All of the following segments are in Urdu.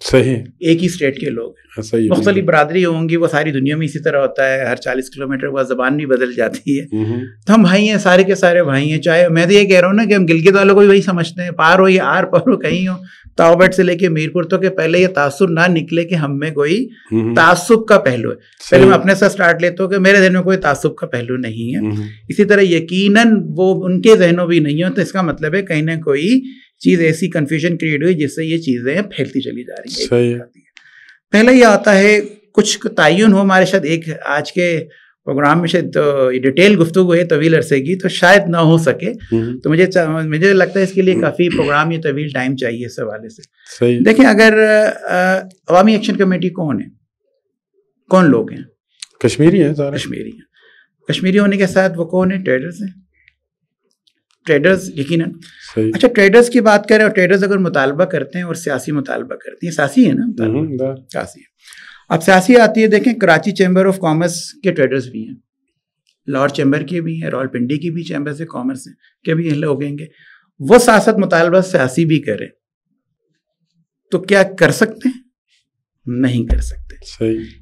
صحیح ایک ہی اسٹیٹ کے لوگ ہیں, صحیح مختلف برادری ہوں گی, وہ ساری دنیا میں اسی طرح ہوتا ہے, ہر 40 کلومیٹر بعد زبان بھی بدل جاتی ہے. تو ہم بھائی ہیں, سارے کے سارے بھائی ہیں. چاہے میں تو یہ کہہ رہا ہوں نا کہ ہم گلگت والوں کو بھی وہی سمجھتے ہیں, پار ہو یا آر پار ہو کہیں ہو, تاؤبٹ سے لے کے میرپور تو کہ پہلے یہ تعصب نہ نکلے کہ ہم میں کوئی تعصب کا پہلو ہے. پہلے میں اپنے سے اسٹارٹ لیتا ہوں کہ میرے ذہن میں کوئی تعصب کا پہلو نہیں ہے. اسی طرح یقیناً وہ ان کے ذہنوں بھی نہیں ہو, تو اس کا مطلب ہے کہیں نہ کوئی چیز ایسی کنفیوژن کریٹ ہوئی جس سے یہ چیزیں پھیلتی چلی جا رہی ہیں. پہلے یہ آتا ہے کچھ تعین ہو ہمارے شاید ایک آج کے پروگرام میں شاید ڈیٹیل گفتگو ہے طویل عرصے کی, تو شاید نہ ہو سکے, تو مجھے لگتا ہے اس کے لیے کافی پروگرام یا طویل ٹائم چاہیے اس حوالے سے. دیکھیں اگر عوامی ایکشن کمیٹی کون ہے, کون لوگ ہیں؟ کشمیری ہیں, کشمیری ہیں. کشمیری ہونے کے ساتھ وہ کون ہیں؟ ٹریڈرز ہیں. ٹریڈرز یقیناً. اچھا ٹریڈرز کی بات کریں, اور ٹریڈرز اگر مطالبہ کرتے ہیں اور سیاسی مطالبہ کرتے ہیں, سیاسی ہے نا, سیاسی ہے. اب سیاسی آتی ہے, دیکھیں کراچی چیمبر آف کامرس کے ٹریڈرز بھی ہیں, لاہور چیمبر کے بھی ہیں, راولپنڈی کی بھی چیمبرز آف کامرس کے بھی لوگ ہیں گے. وہ سیاست مطالبہ سیاسی بھی کریں تو کیا کر سکتے ہیں؟ نہیں کر سکتے.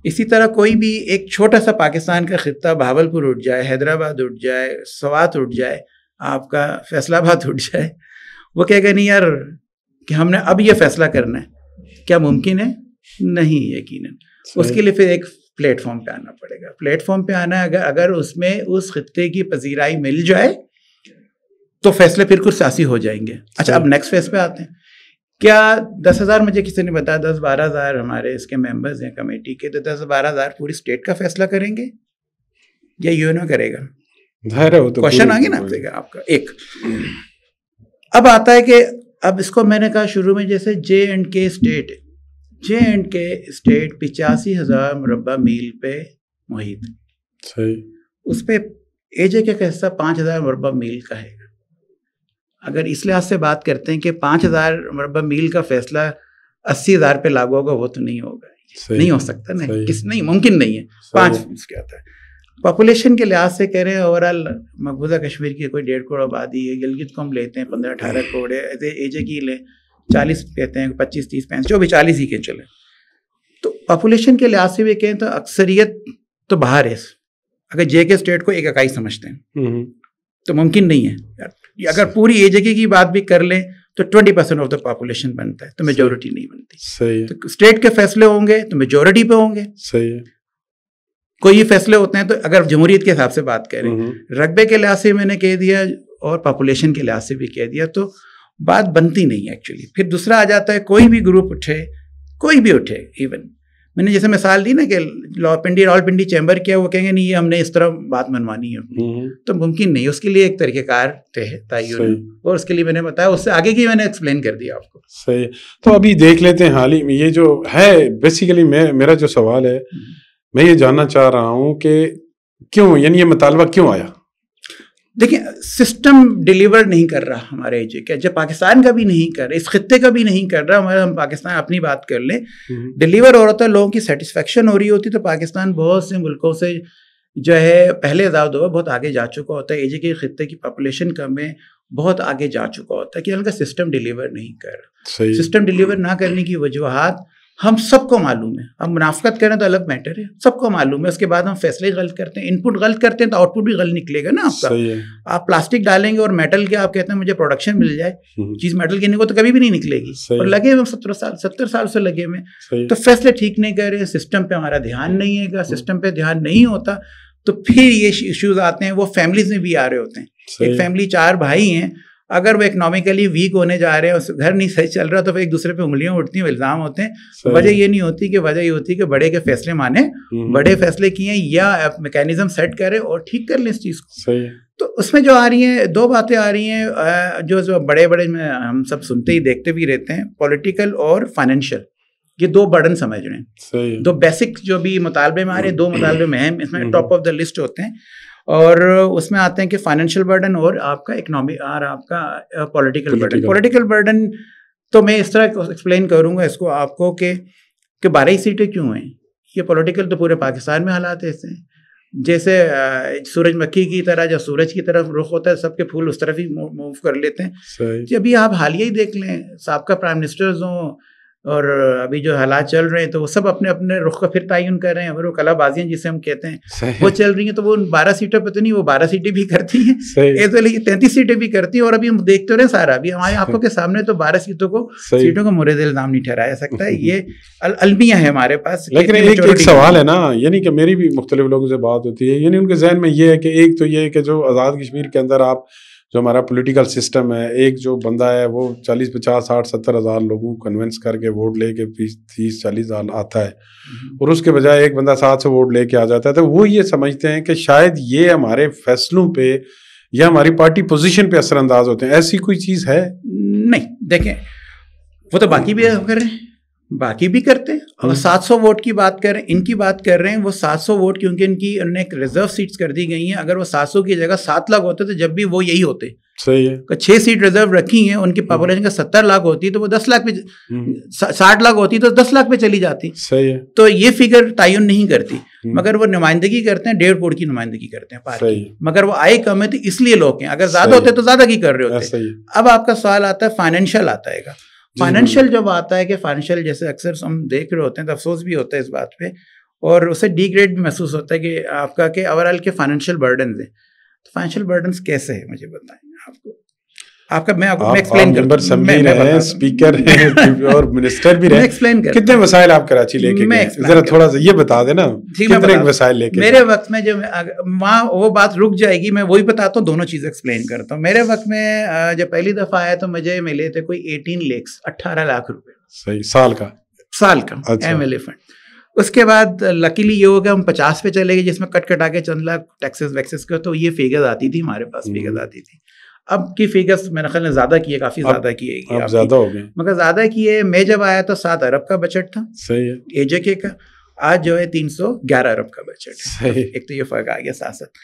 اسی طرح کوئی بھی ایک چھوٹا سا پاکستان کا خطہ بہاولپور اٹھ جائے, حیدرآباد اٹھ جائے, سوات اٹھ جائے, آپ کا فیصل آباد اٹھ جائے, وہ کہے گا نہیں یار کہ ہم نے اب یہ فیصلہ کرنا ہے, کیا ممکن ہے؟ نہیں یقیناً. اس کے لیے پھر ایک پلیٹ فارم پہ آنا پڑے گا. پلیٹ فارم پہ آنا اگر اس میں اس خطے کی پذیرائی مل جائے تو فیصلے پھر کچھ سیاسی ہو جائیں گے. اچھا اب نیکسٹ فیز پہ آتے ہیں. کیا 10,000 مجھے کسی نے بتایا 10-12,000 ہمارے اس کے ممبرز ہیں کمیٹی کے, تو 10-12,000 پوری اسٹیٹ کا فیصلہ کریں گے یا یونو کرے گا؟ کوشچن آ گیا نا آپ کا. ایک اب آتا ہے کہ اب اس کو میں نے کہا شروع میں, جیسے جے اینڈ کے اسٹیٹ, جے اینڈ کے اسٹیٹ 85,000 مربع میل پہ محیط ہے. اس پہ اے جے کا حصہ 5,000 مربع میل کا ہے. اگر اس لحاظ سے بات کرتے ہیں کہ 5,000 مربع میل کا فیصلہ 80,000 پہ لاگو ہوگا, وہ تو نہیں ہوگا, نہیں ہو سکتا نا, نہیں ممکن نہیں ہے. 5 کیا ہوتا ہے پاپولیشن کے لحاظ سے کہہ رہے ہیں, اوور آل مقبوضہ کشمیر کی کوئی 1.5 کروڑ آبادی ہے, گلگت کو ہم لیتے ہیں 15-18 کروڑ ہے, اے جے کی لیں 40 کہتے ہیں, 25-30-35 جو بھی 40 ہی کے چلے. تو پاپولیشن کے لحاظ سے بھی کہیں تو اکثریت تو باہر ہے. اگر جے کے اسٹیٹ کو ایک اکائی سمجھتے ہیں تو ممکن نہیں ہے. اگر پوری اے جے کی بات بھی کر لیں تو 20% آف دا پاپولیشن بنتا ہے, تو میجورٹی نہیں بنتی. تو اسٹیٹ کے فیصلے ہوں گے تو میجورٹی پہ ہوں گے. کوئی فیصلے ہوتے ہیں تو اگر جمہوریت کے حساب سے بات کریں, رقبے کے لحاظ سے میں نے کہہ دیا اور پاپولیشن کے لحاظ سے بھی کہہ دیا, تو بات بنتی نہیں ایکچولی. پھر دوسرا آ جاتا ہے کوئی بھی گروپ اٹھے, کوئی بھی اٹھے, ایون میں نے جیسے مثال دی نا کہ راولپنڈی چیمبر کیا, وہ کہیں گے نہیں یہ ہم نے اس طرح بات منوانی ہے اپنی, تو ممکن نہیں. اس کے لیے ایک طریقہ کار تعین, اور اس کے لیے میں نے بتایا, اس سے آگے کی میں نے ایکسپلین کر دیا آپ کو. صحیح. تو ابھی دیکھ لیتے ہیں حال ہی میں یہ جو ہے, بیسیکلی میرا جو سوال ہے, میں یہ جاننا چاہ رہا ہوں کہ کیوں, یعنی یہ مطالبہ کیوں آیا؟ دیکھیں سسٹم ڈیلیور نہیں کر رہا ہمارے ایجے کا, جب پاکستان کا بھی نہیں کر رہا, اس خطے کا بھی نہیں کر رہا, ہمارا ہم پاکستان اپنی بات کر لیں, ڈیلیور ہو رہا تھا, لوگوں کی سیٹسفیکشن ہو رہی ہوتی, تو پاکستان بہت سے ملکوں سے جو ہے پہلے آزاد ہوا بہت آگے جا چکا ہوتا ہے. ایجے کے خطے کی پاپولیشن کم ہے, بہت آگے جا چکا ہوتا ہے کہ ان کا سسٹم ڈیلیور نہیں کر رہا. سسٹم ڈیلیور نہ کرنے کی وجوہات ہم سب کو معلوم ہے. اب منافقت کریں تو الگ میٹر ہے, سب کو معلوم ہے. اس کے بعد ہم فیصلے غلط کرتے ہیں, ان پٹ غلط کرتے ہیں تو آؤٹ پٹ بھی غلط نکلے گا نا آپ کا. آپ پلاسٹک ڈالیں گے اور میٹل کے آپ کہتے ہیں مجھے پروڈکشن مل جائے, چیز میٹل کی کو تو کبھی بھی نہیں نکلے گی. اور لگے ہوئے 70 سال سے لگے ہوئے, تو فیصلے ٹھیک نہیں کر رہے, سسٹم پہ ہمارا دھیان نہیں ہے گا. سسٹم پہ دھیان نہیں ہوتا تو پھر یہ ایشوز آتے ہیں, وہ فیملیز میں بھی آ رہے ہوتے ہیں. ایک فیملی 4 بھائی ہیں, اگر وہ اکنامیکلی ویک ہونے جا رہے ہیں, گھر نہیں صحیح چل رہا, تو ایک دوسرے پہ انگلیاں اٹھتی ہیں, الزام ہوتے ہیں. وجہ یہ نہیں ہوتی, کہ وجہ یہ ہوتی ہے کہ بڑے کے فیصلے مانے, بڑے فیصلے کیے ہیں, یا میکینزم سیٹ کرے اور ٹھیک کر لیں اس چیز کو. تو اس میں جو آ رہی ہیں 2 باتیں آ رہی ہیں جو بڑے میں ہم سب سنتے ہی دیکھتے بھی رہتے ہیں, پولیٹیکل اور فائنینشیل. یہ 2 برڈن سمجھ رہے ہیں, 2 بیسک جو بھی مطالبے میں آ رہے ہیں, 2 مطالبے میں ہیں, اس میں ٹاپ آف دا لسٹ ہوتے ہیں. اور اس میں آتے ہیں کہ فائنینشیل برڈن اور آپ کا اکنامک اور آپ کا پولیٹیکل برڈن. پولیٹیکل برڈن تو میں اس طرح ایکسپلین کروں گا اس کو آپ کو کہ 12 سیٹیں کیوں ہیں. یہ پولیٹیکل تو پورے پاکستان میں حالات ایسے ہیں, جیسے سورج مکھی کی طرح جو سورج کی طرف رخ ہوتا ہے, سب کے پھول اس طرف ہی موو کر لیتے ہیں. جب یہ آپ حالیہ ہی دیکھ لیں, سابقہ پرائم منسٹرز ہوں, اور ابھی جو حالات چل رہے ہیں تو وہ سب اپنے اپنے رخ کا پھر تعین کر رہے ہیں. اور وہ کلا بازیاں جسے ہم کہتے ہیں وہ چل رہی ہیں, تو وہ 12 سیٹوں پہ تو نہیں, وہ 12 سیٹیں بھی کرتی ہیں, ایسے لیکن 33 سیٹیں بھی کرتی ہیں. اور ابھی ہم دیکھتے رہے سارا, ابھی ہماری آنکھوں کے سامنے تو 12 سیٹوں کو مورد الزام نہیں ٹھہرایا سکتا ہے. یہ المیہ ہے ہمارے پاس. لیکن ایک سوال ہے نا, یعنی کہ میری بھی مختلف لوگوں سے بات ہوتی ہے, یعنی ان کے ذہن میں یہ ہے کہ ایک تو یہ ہے کہ جو آزاد کشمیر کے اندر آپ جو ہمارا پولیٹیکل سسٹم ہے, ایک جو بندہ ہے وہ 40 50 60 70 ہزار لوگوں کو کنونس کر کے ووٹ لے کے 30 40 ہزار آتا ہے, اور اس کے بجائے ایک بندہ 7 سے ووٹ لے کے آ جاتا ہے. تو وہ یہ سمجھتے ہیں کہ شاید یہ ہمارے فیصلوں پہ یا ہماری پارٹی پوزیشن پہ اثر انداز ہوتے ہیں. ایسی کوئی چیز ہے نہیں. دیکھیں وہ تو باقی بھی کر رہے ہیں, باقی بھی کرتے ہیں. اگر 700 ووٹ کی بات کر رہے ہیں, ان کی بات کر رہے ہیں, وہ 700 ووٹ کیونکہ انہوں نے ایک ریزرو سیٹس کر دی گئی ہیں. اگر وہ 700 کی جگہ 7 لاکھ ہوتے تو جب بھی وہ یہی ہوتے. صحیح ہے. 6 سیٹ ریزرو رکھی ہیں, ان کی پاپولیشن کا 70 لاکھ ہوتی تو وہ 10 لاکھ پہ 60 لاکھ ہوتی تو 10 لاکھ پہ چلی جاتی. صحیح ہے. تو یہ فگر تعین نہیں کرتی, مگر وہ نمائندگی کرتے ہیں, 1.5 کروڑ کی نمائندگی کرتے ہیں پارٹی, مگر وہ آئی کم ہے تو اس لیے لوگ ہیں. اگر زیادہ ہوتے تو زیادہ کی کر رہے ہوتے. اب آپ کا سوال آتا ہے فائنینشیل آتا ہے گا. فائنینشیل جب آتا ہے کہ فائنینشیل جیسے اکثر ہم دیکھ رہے ہوتے ہیں تو افسوس بھی ہوتا ہے اس بات پہ, اور اسے ڈی گریڈ بھی محسوس ہوتا ہے کہ آپ کا کہ اوور آل کے فائنینشیل برڈنز ہیں. تو فائنینشیل برڈنز کیسے ہیں مجھے بتائیں آپ کا. میں ایکسپلین کرتا ہوں. اسپیکر اور منسٹر بھی رہے, کتنے مسائل آپ کراچی لے کے گئے, ذرا تھوڑا سا یہ بتا دینا کتنے مسائل لے کے. میرے وقت میں جو وہاں وہ بات رک جائے گی, میں وہی بتاتا ہوں, دونوں چیزیں ایکسپلین کرتا ہوں. میرے وقت میں جب پہلی دفعہ آیا تو مجھے ملے تھے کوئی 18 لاکھ روپے. صحیح. سال کا ایم ایل اے فنڈ. اس کے بعد لکیلی یہ ہو گیا ہم 50 پہ چلے گئے, جس میں کٹا کے چند لاکھ ٹیکسز ویکسز کے, تو یہ فیگرز آتی تھی ہمارے پاس, فیگرز آتی تھی. اب کی فیگرز میرے خیال میں زیادہ کی ہے, کافی زیادہ کی ہے, زیادہ ہو گئے, مگر زیادہ کی ہے. میں جب آیا تو 7 ارب کا بجٹ تھا. صحیح ہے. اے جے کے کا. آج جو ہے 311 ارب کا بجٹ ہے. ایک تو یہ فرق آ گیا ساتھ ساتھ.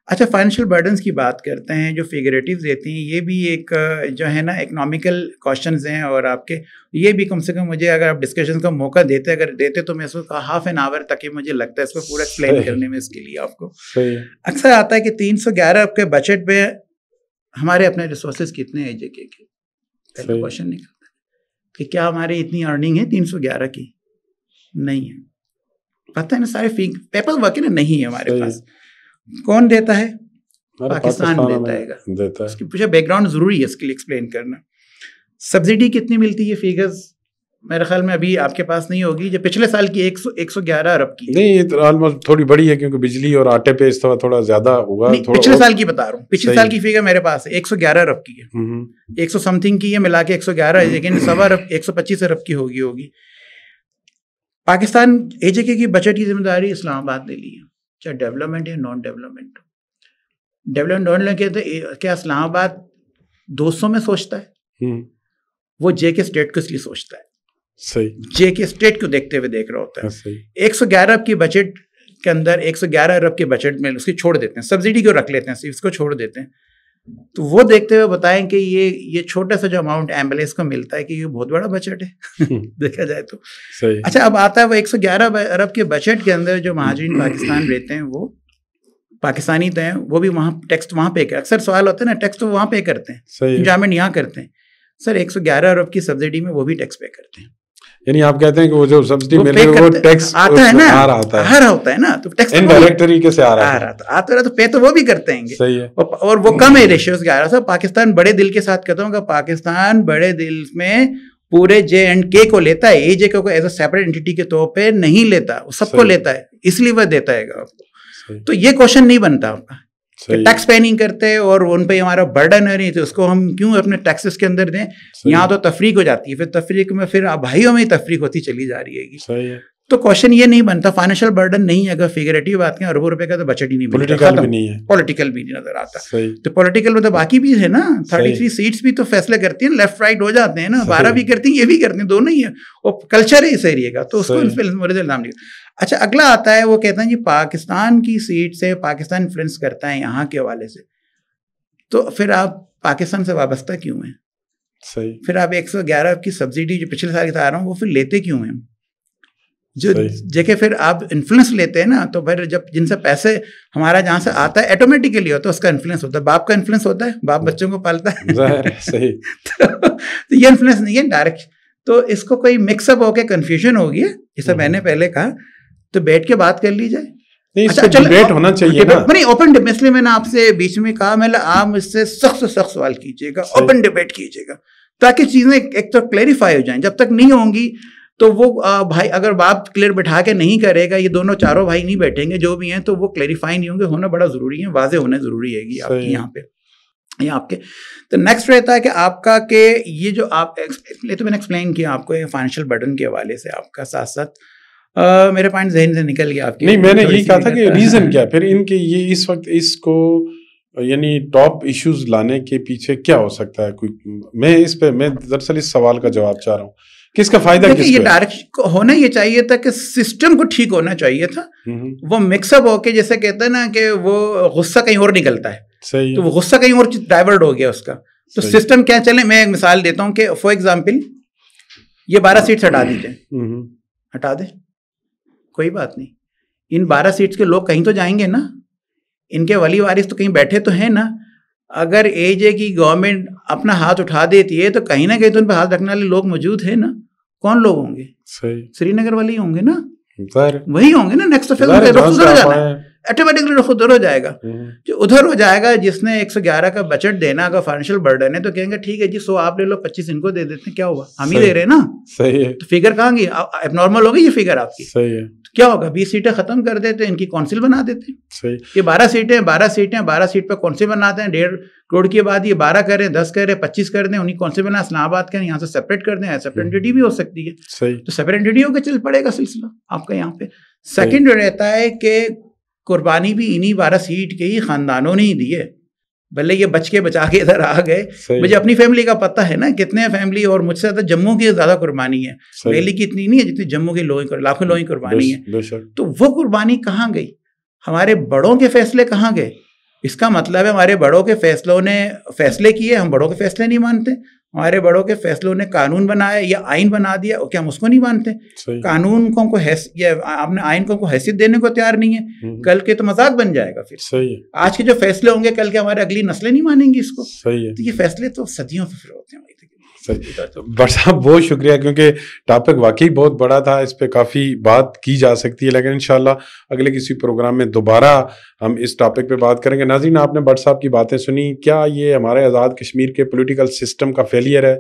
اچھا فائنینشیل برڈنس کی بات کرتے ہیں, جو فیگریٹیوز دیتی ہیں, یہ بھی ایک جو ہے نا اکنامیکل کوشچنز ہیں, اور آپ کے یہ بھی کم سے کم مجھے اگر آپ ڈسکشن کا موقع دیتے تو میں اس کو ½ این آور تک مجھے لگتا ہے اس کو پورا ایکسپلین کرنے میں. اس کے لیے آپ کو اکثر آتا ہے کہ 311 ارب کے بجٹ پہ ہمارے اپنے ریسورسز کتنے ہیں. جے کے پہلا کوشچن نکلتا ہے کہ کیا ہماری اتنی ارننگ ہے 311 کی؟ نہیں ہے. پتہ ہے نا سارے پیپر ورک ہے نا, نہیں ہے ہمارے پاس. کون دیتا ہے؟ پاکستان دیتا ہے. اس کی پوچھا بیک گراؤنڈ ضروری ہے اس کے لیے ایکسپلین کرنا. سبسڈی کتنی ملتی ہے؟ فیگرز میرے خیال میں ابھی آپ کے پاس نہیں ہوگی. جو پچھلے سال کی 111 ارب کی نہیں, یہ آلموسٹ تھوڑی بڑی ہے کیونکہ بجلی اور آٹے پہ اس طرح تھوڑا زیادہ ہوگا. پچھلے سال کی بتا رہا ہوں, پچھلے سال کی فیگر میرے پاس ہے 111 ارب کی ہے. 100 سم تھنگ کی ہے ملا کے 111, لیکن 125 ارب کی ہوگی. پاکستان اے جے کے کی بجٹ کی ذمہ داری اسلام آباد نے لی ہے, چاہے ڈیولپمنٹ یا نان ڈیولپمنٹ. ڈیولپمنٹ کہتے کیا اسلام آباد 200 میں سوچتا ہے؟ وہ جے کے اسٹیٹ کو اس لیے سوچتا ہے. صحیح. جے کے اسٹیٹ کو دیکھتے ہوئے دیکھ رہا ہوتا ہے. 111 ارب کی بجٹ کے اندر 111 ارب کے بجٹ میں اس کی چھوڑ دیتے ہیں, سبسڈی کو رکھ لیتے ہیں, اس کو چھوڑ دیتے ہیں. تو وہ دیکھتے ہوئے بتائیں کہ یہ چھوٹا سا جو اماؤنٹ ایمبولینس کو ملتا ہے کہ یہ بہت بڑا بجٹ ہے دیکھا جائے تو. اچھا اب آتا ہے وہ 111 ارب کے بجٹ کے اندر جو مہاجرین پاکستان رہتے ہیں وہ پاکستانی تو ہیں, وہ بھی وہاں ٹیکس وہاں پے کرتے. اکثر سوال ہوتا ہے نا ٹیکس تو وہاں پے کرتے ہیں, انجامنٹ یہاں کرتے ہیں. سر 111 ارب کی سبسڈی میں وہ بھی ٹیکس پے کرتے ہیں. یعنی آپ کہتے ہیں کہ وہ جو سبسڈی مل رہی ہے وہ ٹیکس آتا ہے نا, آ رہا ہوتا ہے نا, تو ٹیکس انڈائریکٹ طریقے سے آ رہا ہے, آتا رہا تو پے تو وہ بھی کرتے ہیں. صحیح ہے. اور وہ کم ہے ریشیوز کے. آ رہا تھا پاکستان بڑے دل کے ساتھ کہتا ہوں کہ پاکستان بڑے دل میں پورے جے اینڈ کے کو لیتا ہے, اے جے کے کو ایز اے سیپریٹ انٹیٹی کے طور پہ نہیں لیتا, وہ سب کو لیتا ہے, اس لیے وہ دیتا ہے آپ کو. تو یہ کوشچن نہیں بنتا آپ کا ٹیکس پے نہیں کرتے اور ان پہ ہمارا برڈن ہے نہیں, تو اس کو ہم کیوں اپنے ٹیکسز کے اندر دیں. یہاں تو تفریق ہو جاتی ہے, پھر تفریق میں پھر بھائیوں میں ہی تفریق ہوتی چلی جا رہی ہے. تو کوشچن یہ نہیں بنتا, فائنینشیل برڈن نہیں ہے. اگر فیگریٹو بات کریں اربوں روپے کا تو بجٹ ہی نہیں بنتا, پولیٹیکل بھی نہیں نظر آتا. تو پولیٹیکل میں تو باقی بھی ہے نا, 33 سیٹس بھی تو فیصلے کرتی ہیں, لیفٹ رائٹ ہو جاتے ہیں نا, 12 بھی کرتی ہیں, یہ بھی کرتے ہیں, دونوں ہی ہے. اور کلچر ہے اس ایریے کا, تو اس کو مورد الزام نہیں. اچھا اگلا آتا ہے, وہ کہتے ہیں جی پاکستان کی سیٹ سے پاکستان انفلوئنس کرتا ہے یہاں کے حوالے سے, تو پھر آپ پاکستان سے وابستہ کیوں ہیں؟ صحیح. پھر آپ 111 کی سبسڈی جو پچھلے سال بتا رہا ہوں وہ پھر لیتے کیوں ہیں؟ جو جگہ پھر آپ انفلوئنس لیتے ہیں نا, تو پھر جب جن سے پیسے ہمارا جہاں سے آتا ہے آٹومیٹیکلی ہوتا ہے, اس کا انفلوئنس ہوتا ہے. باپ کا انفلوئنس ہوتا ہے, باپ بچوں کو پالتا ہے. صحیح. تو یہ انفلوئنس نہیں ہے, ڈائریکٹ تو اس کو کوئی مکس اپ ہو کے کنفیوژن ہوگی، جیسے میں نے پہلے کہا، تو بیٹھ کے بات کر لی جائے. ڈیبیٹ ہونا چاہیے نا. نہیں اوپن، اس لیے میں نے آپ سے بیچ میں کہا میں آپ مجھ سے سخت سے سخت سوال کیجیے گا، اوپن ڈیبیٹ کیجیے گا، تاکہ چیزیں ایک تو کلیریفائی ہو جائیں. جب تک نہیں ہوں گی تو وہ بھائی اگر باپ کلیئر بٹھا کے نہیں کرے گا، یہ دونوں چاروں بھائی نہیں بیٹھیں گے جو بھی ہیں، تو وہ کلیریفائی نہیں ہوں گے. ہونا بڑا ضروری ہے، واضح ہونا ضروری ہے گی آپ کی یہاں پہ. یہ آپ کے تو نیکسٹ رہتا ہے کہ آپ کا کہ یہ جو آپ تو میں نے ایکسپلین کیا آپ کو فائنینشیل برڈن کے حوالے سے آپ کا، ساتھ ساتھ میرے پوائنٹ ذہن سے نکل گیا آپ کی. نہیں میں نے یہی کہا تھا کہ ریزن کیا پھر ان کے یہ اس وقت اس کو یعنی ٹاپ ایشوز لانے کے پیچھے کیا ہو سکتا ہے. کوئی میں اس پہ میں دراصل اس سوال کا جواب چاہ رہا ہوں کہ اس کا فائدہ کس کو ہے. یہ ڈائریکشن ہونا یہ چاہیے تھا کہ سسٹم کو ٹھیک ہونا چاہیے تھا. وہ مکس اپ ہو کے جیسے کہتے ہیں نا کہ وہ غصہ کہیں اور نکلتا ہے، صحیح، تو وہ غصہ کہیں اور ڈائیورٹ ہو گیا اس کا. تو سسٹم کیا چلے، میں ایک مثال دیتا ہوں کہ فار ایگزامپل یہ 12 سیٹس ہٹا دیجیے، ہٹا دیں، کوئی بات نہیں. ان 12 سیٹس کے لوگ کہیں تو جائیں گے نا، ان کے ولی وارث تو کہیں بیٹھے تو ہیں نا. اگر اے جے کی گورنمنٹ اپنا ہاتھ اٹھا دیتی ہے تو کہیں نہ کہیں تو ان پہ ہاتھ رکھنے والے لوگ موجود ہیں نا. کون لوگ ہوں گے؟ سری نگر والے ہی ہوں گے نا، وہی ہوں گے نا. نیکسٹ رخ ادھر ہو جانا ہے، آٹومیٹکلی رخ ادھر ہو جائے گا. جو ادھر ہو جائے گا، جس نے 111 کا بجٹ دینا کا فائنینشیل برڈن ہے، تو کہیں گے ٹھیک ہے جی 100 آپ لے لو، 25 ان کو دے دیتے ہیں، کیا ہوا، ہم ہی دے رہے ہیں نا. صحیح ہے. تو فگر کہاں گی، اب نارمل ہوگی یہ فگر آپ کی. صحیح ہے. کیا ہوگا، 20 سیٹیں ختم کر دیتے ہیں، ان کی کونسل بنا دیتے ہیں. یہ 12 سیٹیں 12 سیٹ پہ کونسل بناتے ہیں. 1.5 کروڑ کی بعد یہ 12 کریں، 10 کریں، 25 کر دیں، انہیں کونسل بنا اسلام آباد کریں، یہاں سے سیپریٹ کر دیں. سیپریٹ انٹیٹی بھی ہو سکتی ہے، تو سیپریٹ انٹیٹی ہو کے چل پڑے گا سلسلہ آپ کا یہاں پہ. سیکنڈ رہتا ہے کہ قربانی بھی انہی 12 سیٹ کے ہی خاندانوں نے ہی دی ہے. بھلے یہ بچ کے بچا کے ادھر آ گئے. مجھے اپنی فیملی کا پتہ ہے نا کتنے فیملی، اور مجھ سے زیادہ جموں کی زیادہ قربانی ہے، دہلی کی اتنی نہیں ہے جتنی جموں کی لاکھوں لوگوں کی قربانی ہے. تو وہ قربانی کہاں گئی، ہمارے بڑوں کے فیصلے کہاں گئے. اس کا مطلب ہے ہمارے بڑوں کے فیصلوں نے فیصلے کیے، ہم بڑوں کے فیصلے نہیں مانتے. ہمارے بڑوں کے فیصلوں نے قانون بنایا یا آئین بنا دیا، کیا ہم اس کو نہیں مانتے. قانون کو آپ نے آئین کو حیثیت دینے کو تیار نہیں ہے. کل کے تو مذاق بن جائے گا. پھر آج کے جو فیصلے ہوں گے کل کے ہمارے اگلی نسلیں نہیں مانیں گی اس کو. تو یہ فیصلے تو صدیوں سے پھر ہوتے ہیں. بٹ صاحب بہت شکریہ، کیونکہ ٹاپک واقعی بہت بڑا تھا، اس پہ کافی بات کی جا سکتی ہے، لیکن انشاءاللہ اگلے کسی پروگرام میں دوبارہ ہم اس ٹاپک پہ بات کریں گے. ناظرین آپ نے بٹ صاحب کی باتیں سنی. کیا یہ ہمارے آزاد کشمیر کے پولیٹیکل سسٹم کا فیلئر ہے،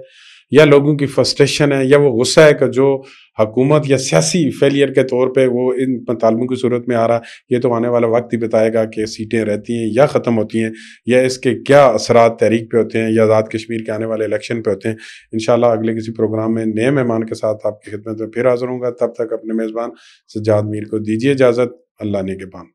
یا لوگوں کی فرسٹریشن ہے، یا وہ غصہ ہے کہ جو حکومت یا سیاسی فیلئر کے طور پہ وہ ان مطالبوں کی صورت میں آ رہا؟ یہ تو آنے والا وقت ہی بتائے گا کہ سیٹیں رہتی ہیں یا ختم ہوتی ہیں، یا اس کے کیا اثرات تحریک پہ ہوتے ہیں یا آزاد کشمیر کے آنے والے الیکشن پہ ہوتے ہیں. انشاءاللہ اگلے کسی پروگرام میں نئے مہمان کے ساتھ آپ کی خدمت میں پھر حاضر ہوں گا. تب تک اپنے میزبان سجاد میر کو دیجیے اجازت. اللہ نگہبان.